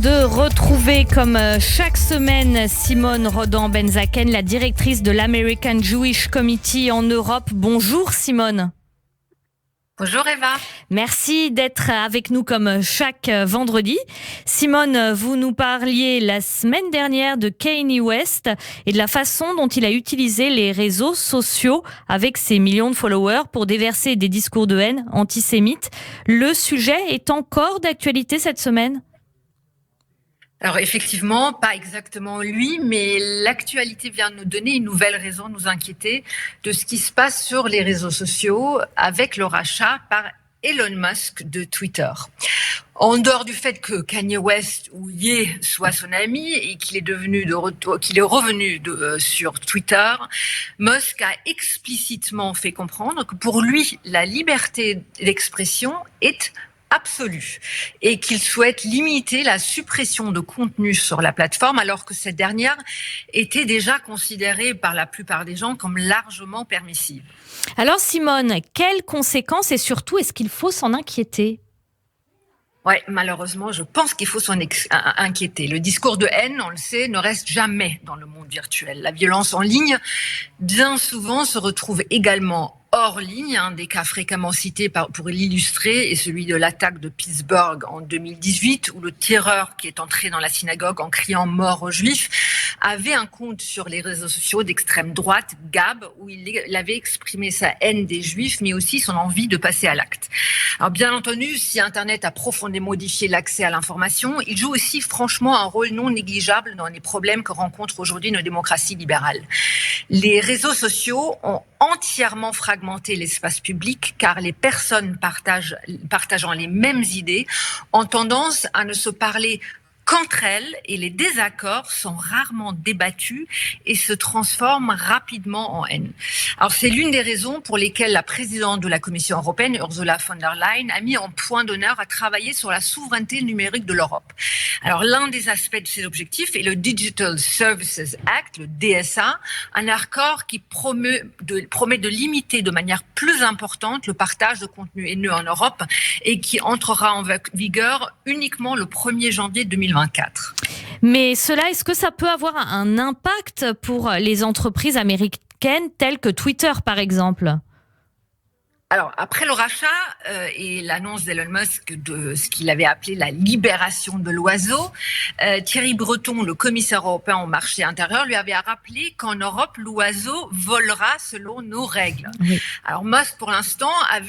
de retrouver comme chaque semaine Simone Rodan-Benzaken, la directrice de l'American Jewish Committee en Europe. Bonjour Simone. Bonjour Eva. Merci d'être avec nous comme chaque vendredi. Simone, vous nous parliez la semaine dernière de Kanye West et de la façon dont il a utilisé les réseaux sociaux avec ses millions de followers pour déverser des discours de haine antisémites. Le sujet est encore d'actualité cette semaine ? Alors effectivement, pas exactement lui, mais l'actualité vient de nous donner une nouvelle raison de nous inquiéter de ce qui se passe sur les réseaux sociaux avec le rachat par Elon Musk de Twitter. En dehors du fait que Kanye West ou Ye soit son ami et qu'il est revenu sur Twitter, Musk a explicitement fait comprendre que pour lui, la liberté d'expression est absolue et qu'il souhaite limiter la suppression de contenu sur la plateforme alors que cette dernière était déjà considérée par la plupart des gens comme largement permissive. Alors Simone, quelles conséquences et surtout est-ce qu'il faut s'en inquiéter ? Ouais, malheureusement, je pense qu'il faut s'en inquiéter. Le discours de haine, on le sait, ne reste jamais dans le monde virtuel. La violence en ligne, bien souvent, se retrouve également hors ligne. Un des cas fréquemment cités pour l'illustrer est celui de l'attaque de Pittsburgh en 2018, où le tireur qui est entré dans la synagogue en criant « mort aux Juifs » avait un compte sur les réseaux sociaux d'extrême droite, Gab, où il avait exprimé sa haine des Juifs, mais aussi son envie de passer à l'acte. Alors bien entendu, si Internet a profondément modifié l'accès à l'information, il joue aussi franchement un rôle non négligeable dans les problèmes que rencontrent aujourd'hui nos démocraties libérales. Les réseaux sociaux ont entièrement fragmenté l'espace public car les personnes partageant les mêmes idées ont tendance à ne se parler qu'entre elles et les désaccords sont rarement débattus et se transforment rapidement en haine. Alors c'est l'une des raisons pour lesquelles la présidente de la Commission européenne, Ursula von der Leyen, a mis en point d'honneur à travailler sur la souveraineté numérique de l'Europe. Alors l'un des aspects de ces objectifs est le Digital Services Act, le DSA, un accord qui promet de limiter de manière plus importante le partage de contenu haineux en Europe et qui entrera en vigueur uniquement le 1er janvier 2024. Mais cela, est-ce que ça peut avoir un impact pour les entreprises américaines telles que Twitter, par exemple ? Alors, après le rachat et l'annonce d'Elon Musk de ce qu'il avait appelé la libération de l'oiseau, Thierry Breton, le commissaire européen au marché intérieur, lui avait rappelé qu'en Europe, l'oiseau volera selon nos règles. Oui. Alors, Musk, pour l'instant, a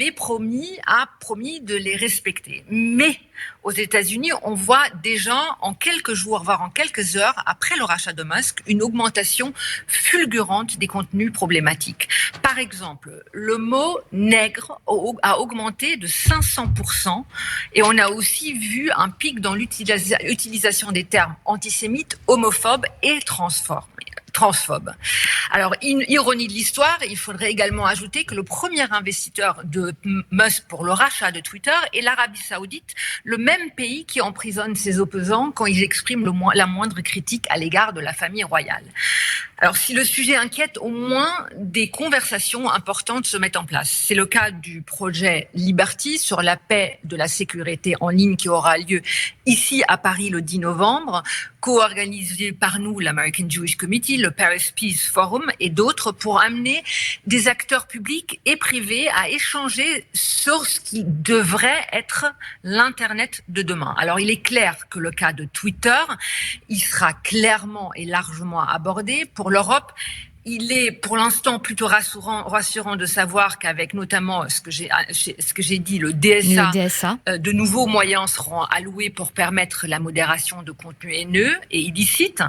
promis de les respecter. Mais aux États-Unis, on voit déjà en quelques jours, voire en quelques heures, après le rachat de Musk, une augmentation fulgurante des contenus problématiques. Par exemple, le mot nègre a augmenté de 500% et on a aussi vu un pic dans l'utilisation des termes antisémites, homophobes et transphobes. Alors, ironie de l'histoire, il faudrait également ajouter que le premier investisseur de Musk pour le rachat de Twitter est l'Arabie Saoudite, le même pays qui emprisonne ses opposants quand ils expriment la moindre critique à l'égard de la famille royale. Alors, si le sujet inquiète, au moins des conversations importantes se mettent en place. C'est le cas du projet Liberty sur la paix de la sécurité en ligne qui aura lieu ici à Paris le 10 novembre, co-organisé par nous, l'American Jewish Committee, le Paris Peace Forum et d'autres pour amener des acteurs publics et privés à échanger sur ce qui devrait être l'Internet de demain. Alors, il est clair que le cas de Twitter, il sera clairement et largement abordé. Pour l'Europe, il est pour l'instant plutôt rassurant de savoir qu'avec notamment ce que j'ai dit, le DSA, de nouveaux moyens seront alloués pour permettre la modération de contenus haineux et illicites.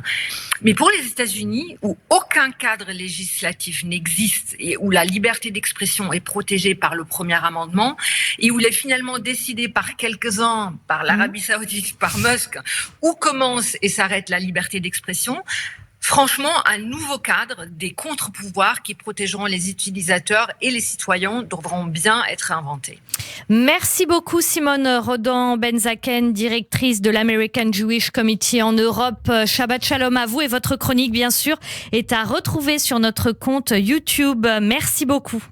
Mais pour les États-Unis, où aucun cadre législatif n'existe et où la liberté d'expression est protégée par le premier amendement et où il est finalement décidé par quelques-uns, par l'Arabie Saoudite, par Musk, où commence et s'arrête la liberté d'expression, franchement, un nouveau cadre, des contre-pouvoirs qui protégeront les utilisateurs et les citoyens devront bien être inventés. Merci beaucoup Simone Rodan-Benzaken, directrice de l'American Jewish Committee en Europe. Shabbat Shalom à vous et votre chronique, bien sûr, est à retrouver sur notre compte YouTube. Merci beaucoup.